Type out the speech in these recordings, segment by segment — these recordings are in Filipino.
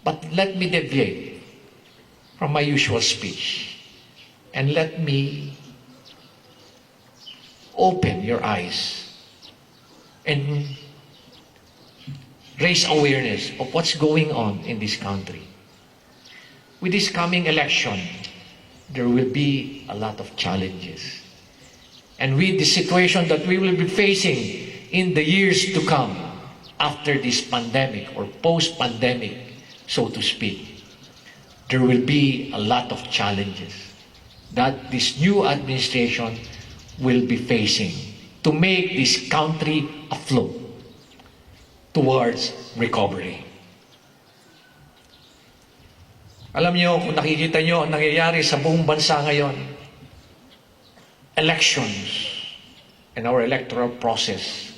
But let me deviate from my usual speech and let me open your eyes and raise awareness of what's going on in this country. With this coming election, there will be a lot of challenges. And with the situation that we will be facing in the years to come after this pandemic or post-pandemic, so to speak, there will be a lot of challenges that this new administration will be facing to make this country afloat towards recovery. Alam niyo, kung nakikita niyo ang nangyayari sa buong bansa ngayon, elections and our electoral process,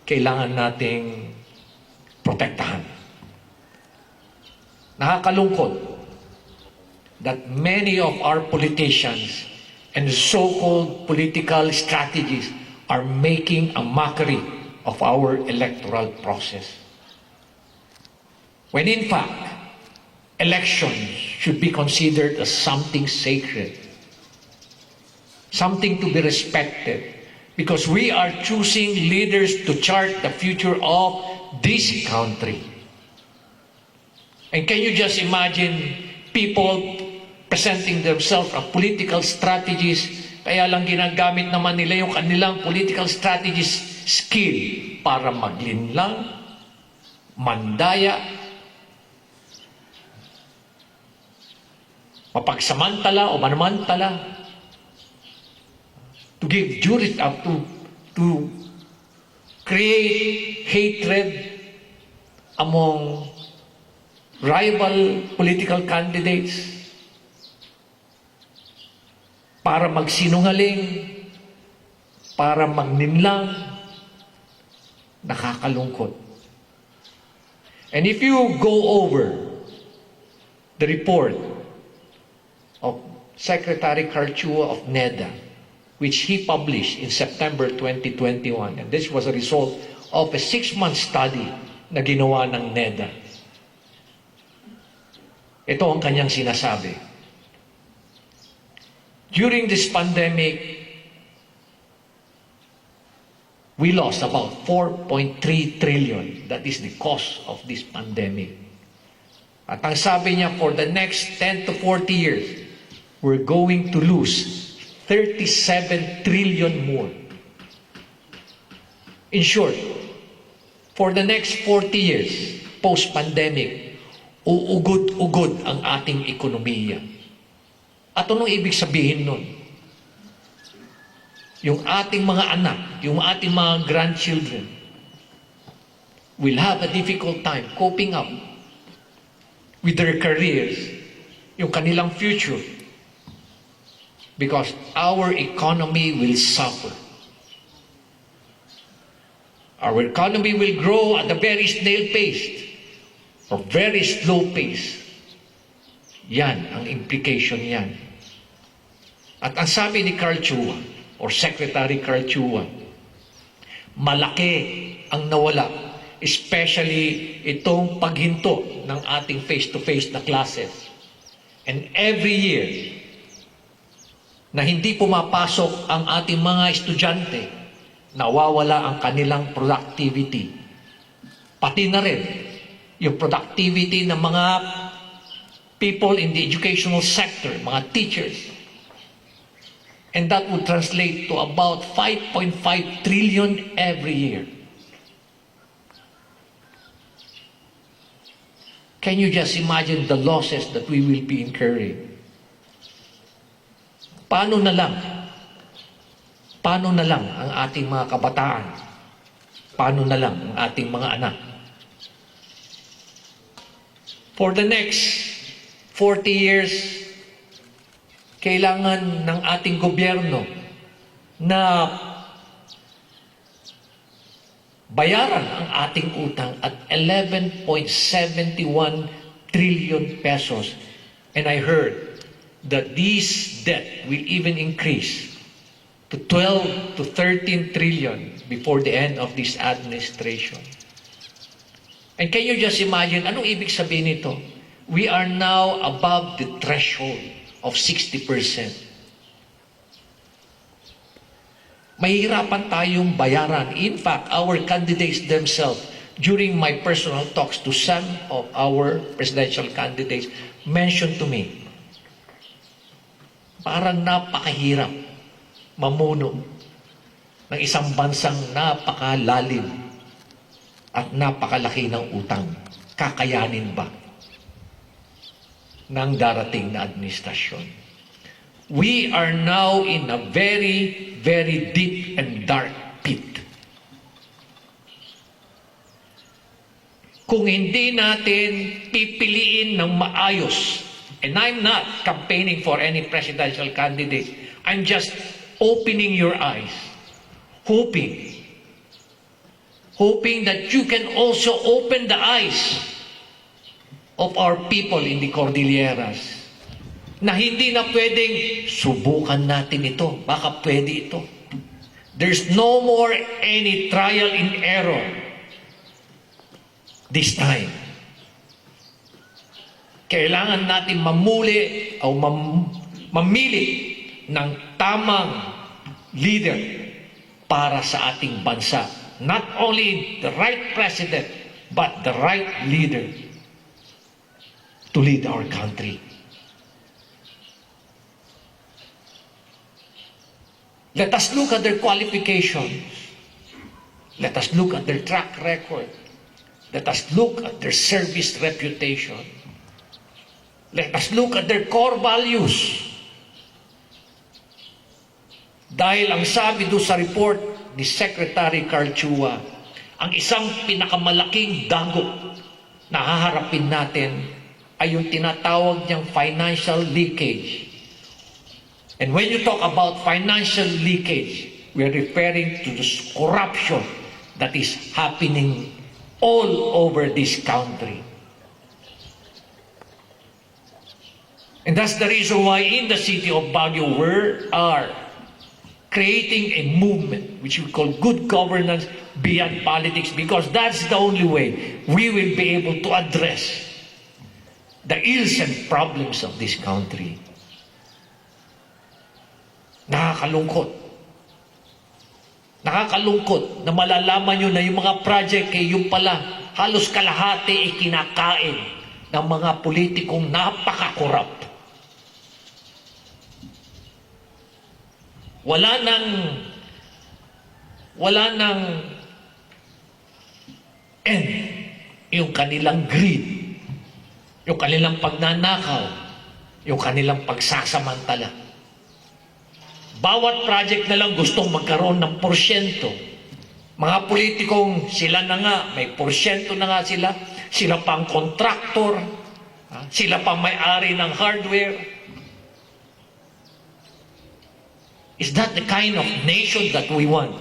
kailangan nating protektahan. Nakakalungkot that many of our politicians and so-called political strategies are making a mockery of our electoral process. When in fact, elections should be considered as something sacred, something to be respected, because we are choosing leaders to chart the future of this country. And can you just imagine people presenting themselves as political strategies, kaya lang ginagamit naman nila yung kanilang political strategies skill para maglinlang, mandaya, mapagsamantala o manamantala, to give juris up to create hatred among rival political candidates, para magsinungaling, para magninlang. Nakakalungkot. And if you go over the report of Secretary Carchua of NEDA, which he published in September 2021, and this was a result of a 6-month study na ginawa ng NEDA. Ito ang kanyang sinasabi. During this pandemic, we lost about 4.3 trillion. That is the cost of this pandemic. At ang sabi niya, for the next 10 to 40 years, we're going to lose 37 trillion more. In short, for the next 40 years, post-pandemic, uugod-ugod ang ating ekonomiya. At anong ibig sabihin nun? Yung ating mga anak, yung ating mga grandchildren will have a difficult time coping up with their careers, yung kanilang future, because our economy will suffer. Our economy will grow at a very snail pace or very slow pace. Yan ang implication yan. At ang sabi ni Carchua, or Secretary Carchua, malaki ang nawala, especially itong paghinto ng ating face-to-face na classes. And every year, na hindi pumapasok ang ating mga estudyante, nawawala ang kanilang productivity. Pati na rin yung productivity ng mga people in the educational sector, mga teachers. And that would translate to about 5.5 trillion every year. Can you just imagine the losses that we will be incurring? Paano na lang? Paano na lang ang ating mga kabataan? Paano na lang ang ating mga anak? For the next 40 years, kailangan ng ating gobyerno na bayaran ang ating utang at 11.71 trillion pesos. And I heard that this debt will even increase to 12 to 13 trillion before the end of this administration. And can you just imagine, anong ibig sabihin nito? We are now above the threshold of 60%. Mahihirapan tayong bayaran. In fact, our candidates themselves, during my personal talks to some of our presidential candidates, mentioned to me, parang napakahirap mamuno ng isang bansang napakalalim at napakalaki ng utang. Kakayanin ba ng darating na administrasyon? We are now in a very, very deep and dark pit. Kung hindi natin pipiliin ng maayos, and I'm not campaigning for any presidential candidate, I'm just opening your eyes, hoping that you can also open the eyes of our people in the Cordilleras, na hindi na pwedeng subukan natin ito, baka pwede ito. There's no more any trial and error this time. Kailangan natin mamuli o mamili ng tamang leader para sa ating bansa. Not only the right president, but the right leader to lead our country. Let us look at their qualifications. Let us look at their track record. Let us look at their service reputation. Let us look at their core values. Dahil ang sabi doon sa report ni Secretary Carl Chua, ang isang pinakamalaking dagok na haharapin natin ay yung tinatawag niyang financial leakage. And when you talk about financial leakage, we are referring to this corruption that is happening all over this country. And that's the reason why in the city of Baguio we are creating a movement which we call good governance beyond politics, because that's the only way we will be able to address the ills and problems of this country. Nakakalungkot na malalaman nyo na yung mga project yung pala halos kalahati kinakain ng mga politikong napaka-korap. Wala nang end yung kanilang greed, yung kanilang pagnanakaw, yung kanilang pagsasamantala. Bawat project na lang gustong magkaroon ng porsyento. Mga politikong sila na nga, may porsyento na nga sila, sila pang kontraktor, sila pang may-ari ng hardware. Is that the kind of nation that we want?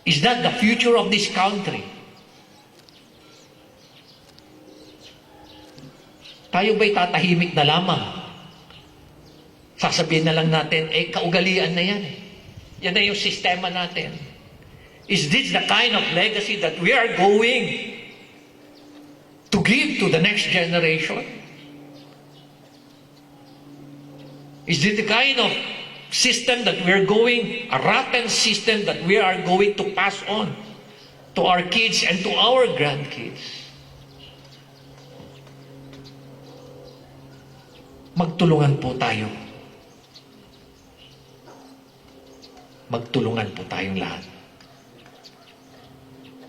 Is that the future of this country? Tayo ba'y tatahimik na lamang? Sasabihin na lang natin, kaugalian na yan. Yan na yung sistema natin. Is this the kind of legacy that we are going to give to the next generation? Is this the kind of system that we are going, a rotten system that we are going to pass on to our kids and to our grandkids? Magtulungan po tayo. Magtulungan po tayong lahat.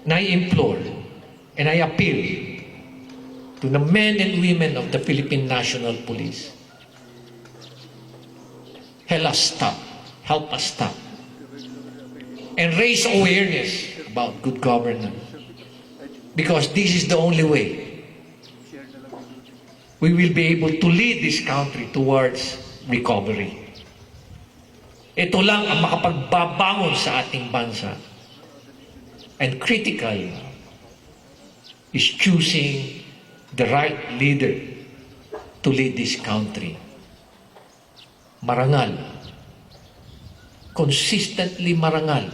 And I implore and I appeal to the men and women of the Philippine National Police. Help us stop. And raise awareness about good governance. Because this is the only way we will be able to lead this country towards recovery. Ito lang ang makapagbabangon sa ating bansa. And critical is choosing the right leader to lead this country. Marangal. Consistently marangal.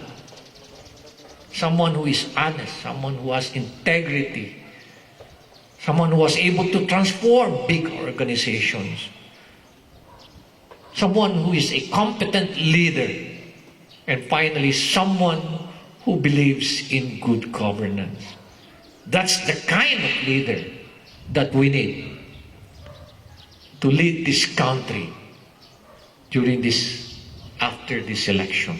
someone who is honest, someone who has integrity, someone who was able to transform big organizations, someone who is a competent leader, and finally, someone who believes in good governance. That's the kind of leader that we need to lead this country after this election.